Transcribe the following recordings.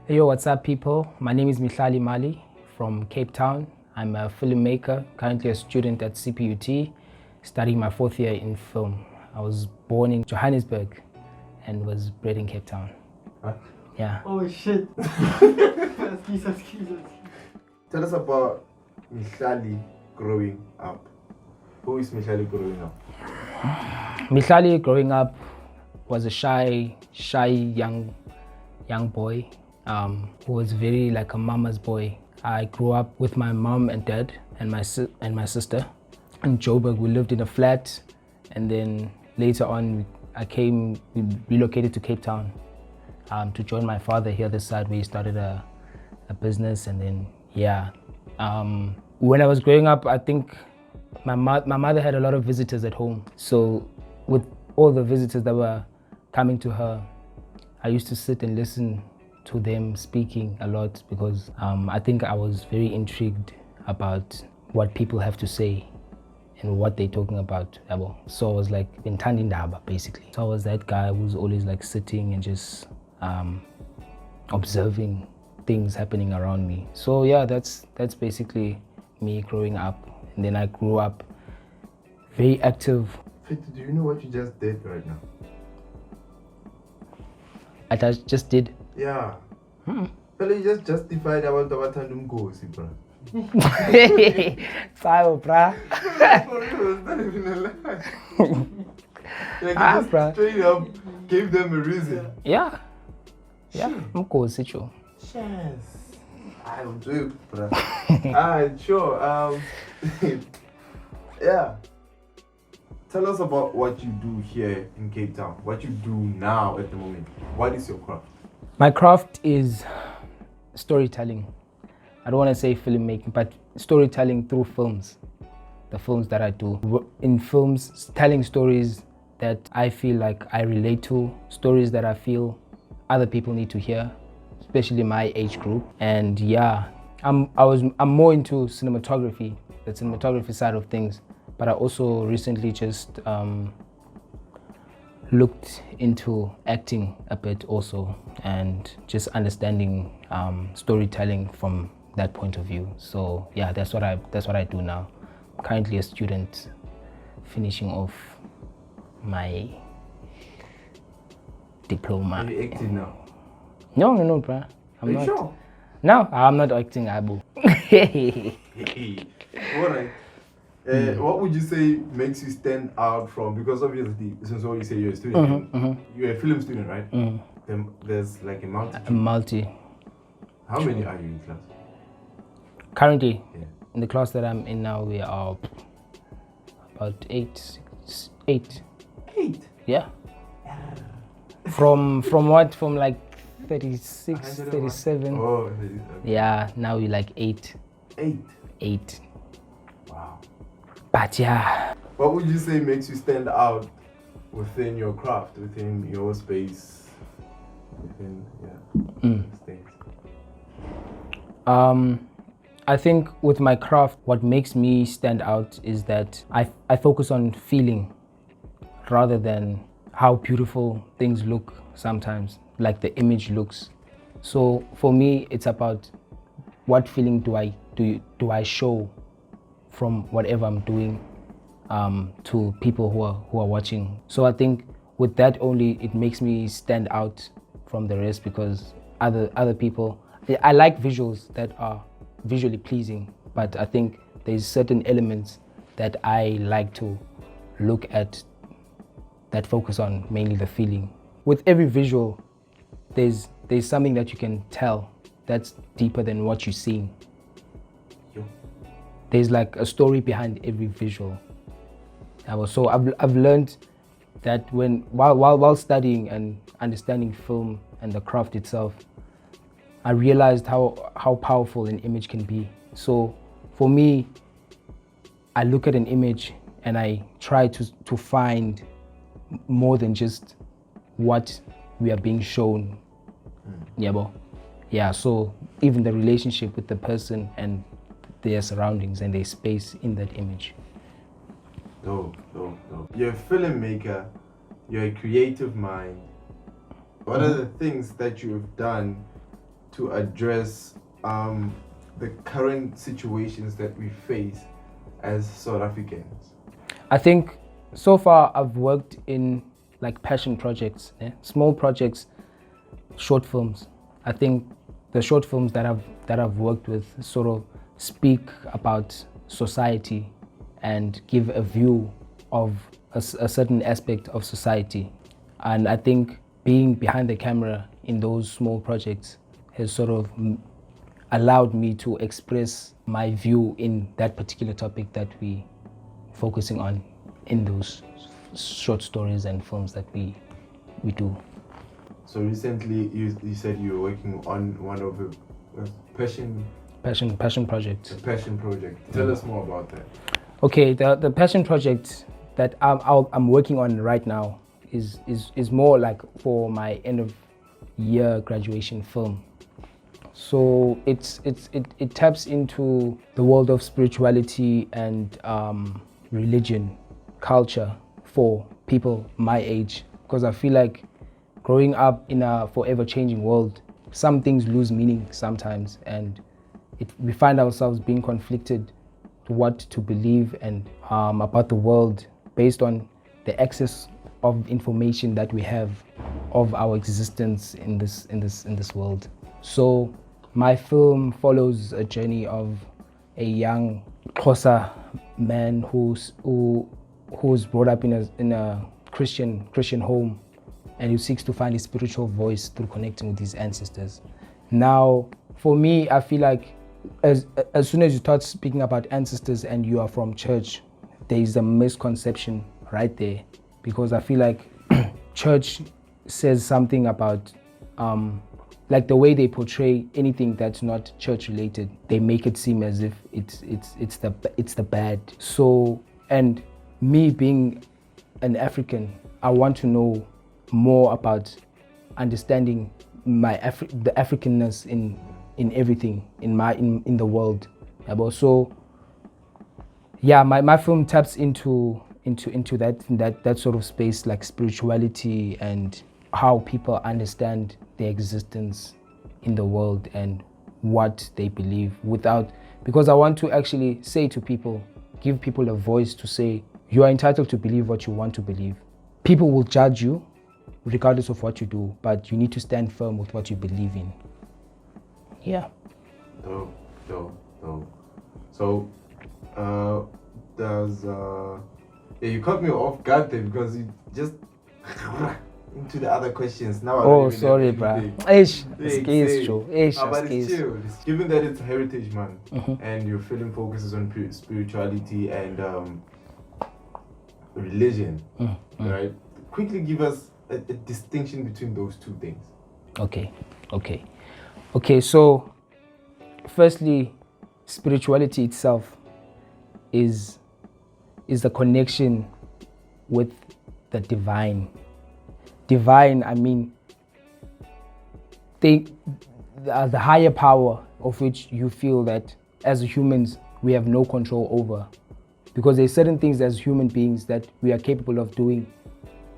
Hey, yo, what's up, people? My name is Mihlali Mali from Cape Town. I'm a filmmaker, currently a student at CPUT, studying my fourth year in film. I was born in Johannesburg and was bred in Cape Town. Huh? Yeah. Oh shit. Excuse. Tell us about Mihlali growing up. Who is Mihlali growing up? Mihlali growing up was a shy young boy who was very like a mama's boy. I grew up with my mom and dad and my sister in Joburg. We lived in a flat, and then later on we relocated to Cape Town to join my father here this side. We started a business, and then when I was growing up, I think my mother had a lot of visitors at home. So with all the visitors that were coming to her, I used to sit and listen to them speaking a lot because I think I was very intrigued about what people have to say and what they're talking about. So I was like Bintandi Ndaba basically. So I was that guy who's always like sitting and just observing things happening around me. So yeah, that's basically me growing up. And then I grew up very active. Do you know what you just did right now? I just did. Yeah. Well, you just justified about Tabatandum Gosi, bro. Sayo, brah. For real, it's not even a lie. Like, Ah, you just bruh. straight up gave them a reason. Yeah. Mkosi cho. Yes. I will do it, bro. Alright, sure. Yeah. Tell us about what you do here in Cape Town. What you do now at the moment. What is your craft? My craft is storytelling. I don't want to say filmmaking, but storytelling through films. The films that I do. In films, telling stories that I feel like I relate to, stories that I feel other people need to hear, especially my age group. And yeah, I'm more into cinematography, the cinematography side of things. But I also recently just looked into acting a bit also, and just understanding storytelling from that point of view. So yeah, that's what I do now. I'm currently a student finishing off my diploma. Are you acting now? No, bruh. Are you sure? No, I'm not acting, Abu. Alright. What would you say makes you stand out from? Because obviously, since all you say you're a student, you're a film student, right? Then there's like a multitude. A multi. How many are you in class? Currently, Yeah. in the class that I'm in now, we are about eight. 8. Yeah. From what? From like 36, 37. Oh, okay. Yeah, now we're like 8. 8. Wow. But yeah. What would you say makes you stand out within your craft, within your space, within space? I think with my craft, what makes me stand out is that I focus on feeling rather than how beautiful things look sometimes, like the image looks. So for me, it's about what feeling do I show from whatever I'm doing to people who are watching. So I think with that only, it makes me stand out from the rest, because other people, I like visuals that are visually pleasing, but I think there's certain elements that I like to look at that focus on mainly the feeling. With every visual, there's something that you can tell that's deeper than what you're seeing. There's like a story behind every visual. So I've learned that while studying and understanding film and the craft itself, I realized how powerful an image can be. So for me, I look at an image and I try to find more than just what we are being shown. Yeah, so even the relationship with the person and their surroundings and their space in that image. Dope. You're a filmmaker, you're a creative mind. What are the things that you've done to address the current situations that we face as South Africans? I think so far I've worked in like passion projects, small projects, short films. I think the short films that I've worked with sort of speak about society and give a view of a certain aspect of society. And I think being behind the camera in those small projects has sort of allowed me to express my view in that particular topic that we focusing on in those short stories and films that we do. So recently you said you were working on one of the passion projects. The passion project. Tell us more about that. Okay, the passion project that I'm working on right now is more like for my end of year graduation film. So it taps into the world of spirituality and religion, culture for people my age, because I feel like growing up in a forever changing world, some things lose meaning sometimes, and we find ourselves being conflicted to what to believe and about the world based on the access of information that we have of our existence in this world. So my film follows a journey of a young Xhosa man who's brought up in a Christian home, and who seeks to find his spiritual voice through connecting with his ancestors. Now, for me, I feel like as soon as you start speaking about ancestors and you are from church, there is a misconception right there, because I feel like church says something about like the way they portray anything that's not church related. They make it seem as if it's the bad. So, and me being an African, I want to know more about understanding the Africanness in everything in the world. So yeah, my film taps into that sort of space, like spirituality and how people understand their existence in the world and what they believe, because I want to actually say to people, give people a voice to say, you are entitled to believe what you want to believe. People will judge you regardless of what you do, but you need to stand firm with what you believe in. Yeah. Dope. So, you caught me off guard there because you just into the other questions. Now I don't even sorry, have bro. anything. Excuse, Joe. But it's chill. Given that it's Heritage Month and your film focuses on spirituality and religion, right? Quickly give us a distinction between those two things. Okay, so firstly, spirituality itself is the connection with the divine. Divine, I mean, the higher power of which you feel that as humans we have no control over, because there's certain things as human beings that we are capable of doing,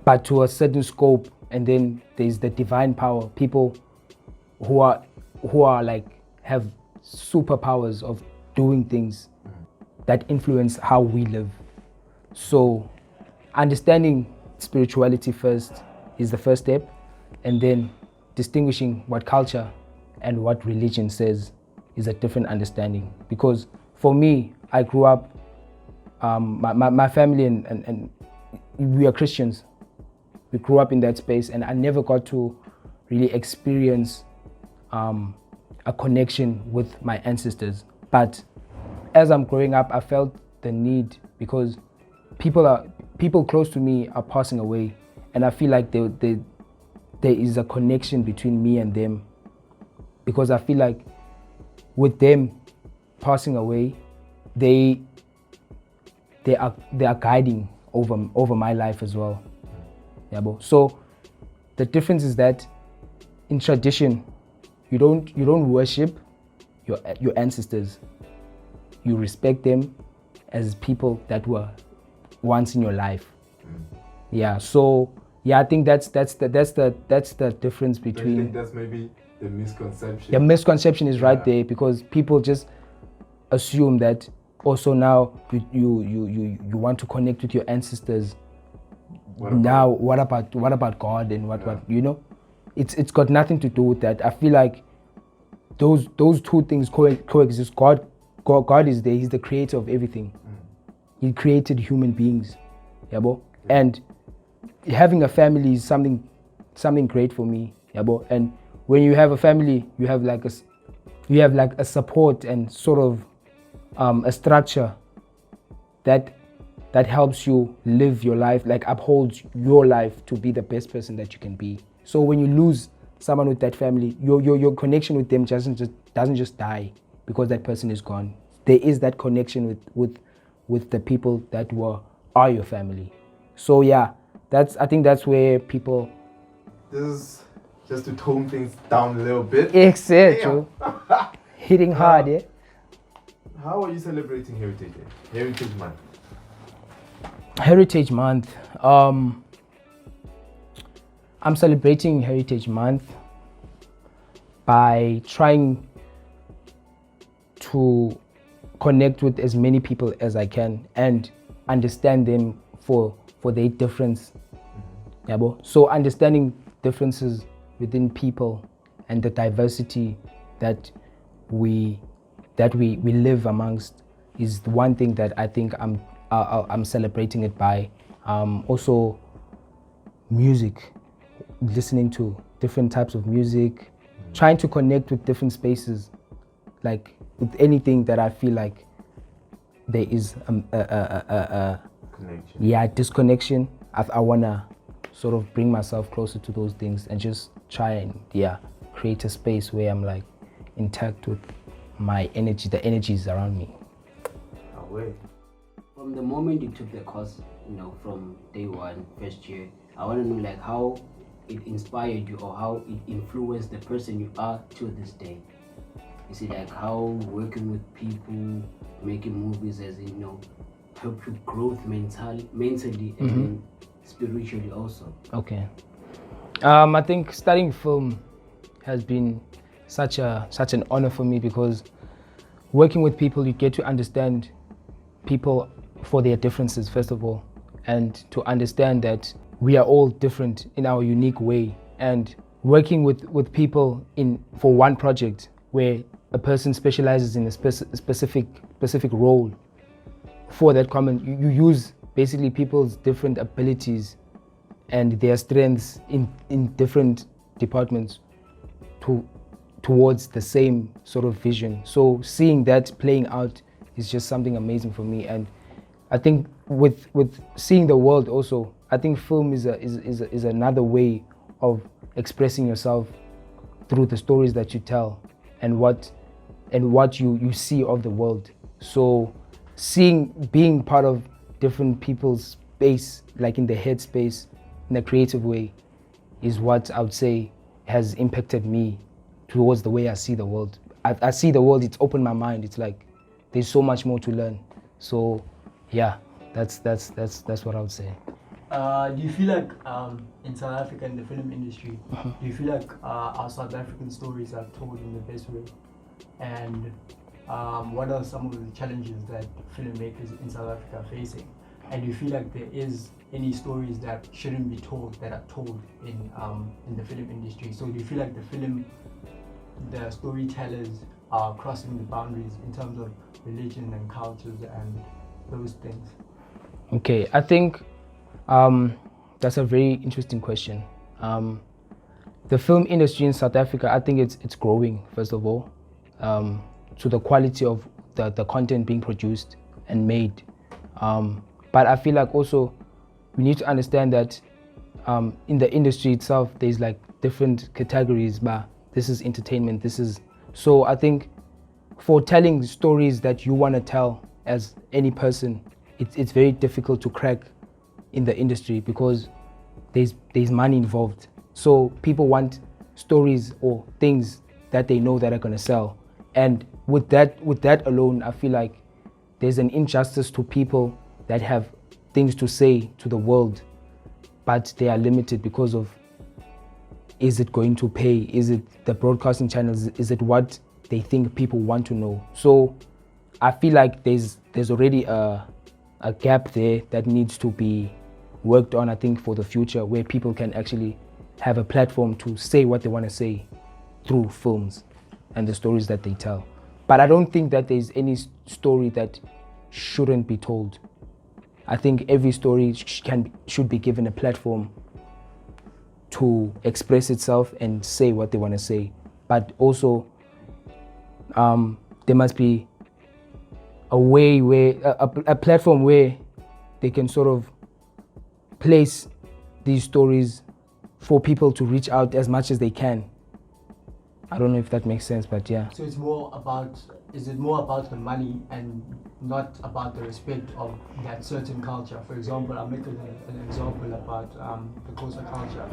but to a certain scope. And then there's the divine power, people who are like have superpowers of doing things that influence how we live. So understanding spirituality first is the first step, and then distinguishing what culture and what religion says is a different understanding. Because for me, I grew up, my family and we are Christians. We grew up in that space, and I never got to really experience a connection with my ancestors. But as I'm growing up, I felt the need, because people close to me are passing away, and I feel like there is a connection between me and them, because I feel like with them passing away, they are guiding over my life as well. Yeah, so the difference is that in tradition, you don't worship your ancestors. You respect them as people that were once in your life. Yeah. So yeah, I think that's the difference between. I think that's maybe the misconception. The misconception is right Yeah. there because people just assume that also now you want to connect with your ancestors. Now what about God and what it's got nothing to do with that. I feel like those two things coexist. God is there. He's the creator of everything. He created human beings, and having a family is something great for me, and when you have a family, you have like a support and sort of a structure that helps you live your life, like upholds your life to be the best person that you can be. So when you lose someone with that family, your connection with them doesn't just die because that person is gone. There is that connection with the people that are your family. So yeah, I think that's where people. This is just to tone things down a little bit. Exactly. Hitting hard, yeah. How are you celebrating Heritage Day? Heritage Month. Heritage Month. I'm celebrating Heritage Month by trying to connect with as many people as I can and understand them for their difference. So understanding differences within people and the diversity that we live amongst is the one thing that I think I'm celebrating it by. Also music, listening to different types of music, trying to connect with different spaces, like with anything that I feel like there is a connection. Disconnection. I wanna sort of bring myself closer to those things and just try and create a space where I'm like intact with my energy, the energies around me. From the moment you took the course, from day one, first year, I want to know like how it inspired you or how it influenced the person you are to this day. You see, like how working with people, making movies, as help you growth mentally, and then spiritually also. Okay. I think studying film has been such an honor for me because working with people, you get to understand people for their differences, first of all, and to understand that we are all different in our unique way. And working with people for one project where a person specializes in a specific role for that common, you use basically people's different abilities and their strengths in different departments towards the same sort of vision. So seeing that playing out is just something amazing for me. And I think with seeing the world also, I think film is another way of expressing yourself through the stories that you tell and what you see of the world. So being part of different people's space, like in the head space, in a creative way, is what I would say has impacted me towards the way I see the world. I see the world, it's opened my mind. It's like there's so much more to learn. So yeah, that's what I would say. Do you feel like in South Africa, in the film industry, do you feel like our South African stories are told in the best way? And what are some of the challenges that filmmakers in South Africa are facing? And do you feel like there is any stories that shouldn't be told that are told in the film industry? So do you feel like the storytellers are crossing the boundaries in terms of religion and cultures and those things? Okay, I think that's a very interesting question. The film industry in South Africa, I think it's growing, first of all, to the quality of the content being produced and made. But I feel like also we need to understand that in the industry itself, there's like different categories, but this is entertainment, so I think for telling stories that you want to tell as any person, it's very difficult to crack in the industry because there's money involved. So people want stories or things that they know that are going to sell. And with that alone, I feel like there's an injustice to people that have things to say to the world, but they are limited because of is it going to pay? Is it the broadcasting channels? Is it what they think people want to know? So I feel like there's already a gap there that needs to be worked on, I think, for the future, where people can actually have a platform to say what they want to say through films and the stories that they tell. But I don't think that there's any story that shouldn't be told. I think every story should be given a platform to express itself and say what they want to say. But also, there must be a way where a platform where they can sort of place these stories for people to reach out as much as they can. I don't know if that makes sense, but yeah. So it's more about, is it more about the money and not about the respect of that certain culture? For example, I'll make an example about the Xhosa culture.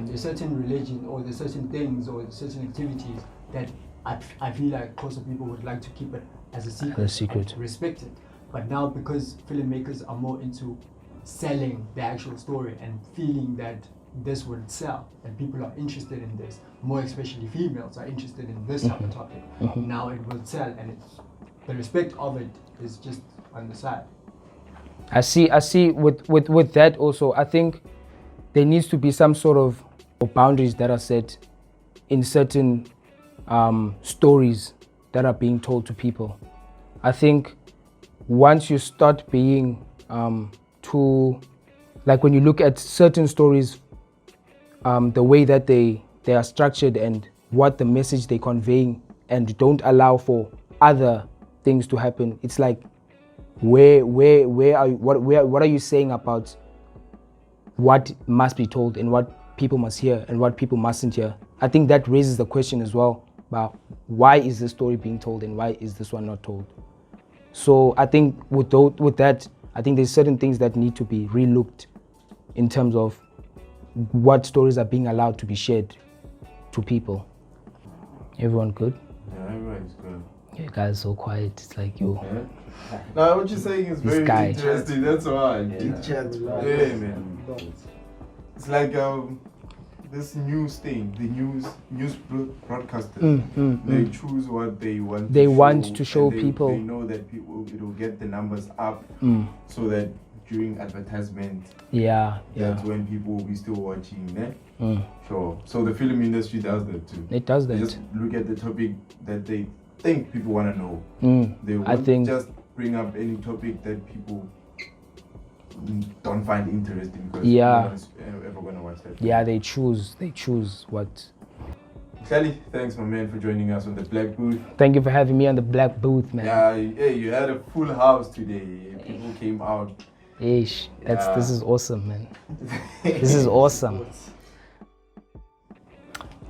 There's certain religion or there's certain things or certain activities that I feel like Xhosa people would like to keep it as a secret. And respect it. But now because filmmakers are more into selling the actual story and feeling that this would sell and people are interested in this, more especially females are interested in this type of topic, now it will sell, and the respect of it is just on the side. I see with that also, I think there needs to be some sort of boundaries that are set in certain stories that are being told to people. I think once you start being too, like when you look at certain stories, the way that they are structured and what the message they're conveying, and don't allow for other things to happen, it's like what are you saying about what must be told and what people must hear and what people mustn't hear? I think that raises the question as well about why is this story being told and why is this one not told. So I think with that, I think there's certain things that need to be relooked in terms of what stories are being allowed to be shared to people. Everyone good? Yeah, everyone's good. You guys are so quiet. It's like you. Yeah. No, what you're saying is very interesting. That's why. Yeah, man. It's like this news thing. The news broadcasters. They choose what they want. They want to show people. They know that it will get the numbers up, so that during advertisement, that's when people will be still watching. Sure. So the film industry does that too. It does that. They just look at the topic that they think people want to know. They won't just bring up any topic that people don't find interesting because no one is ever going to watch that. Yeah, they choose what. Kelly, thanks my man for joining us on the Black Booth. Thank you for having me on the Black Booth, man. Yeah, hey, you had a full house today. People came out. Ish, this is awesome, man. This is awesome.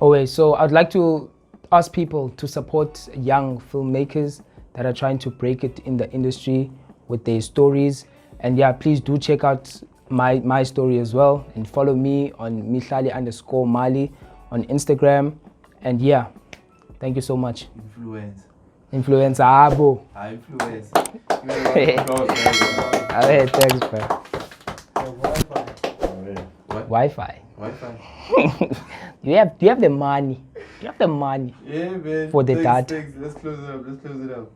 Okay, so I'd like to ask people to support young filmmakers that are trying to break it in the industry with their stories. And yeah, please do check out my story as well and follow me on Mihlali_Mali on Instagram. And yeah, thank you so much. Influencer, abo. Influence. Alright, thanks, bro. Wi-Fi. Do you have the money? You have the money. Yeah, man. For the data. Thanks. Let's close it up.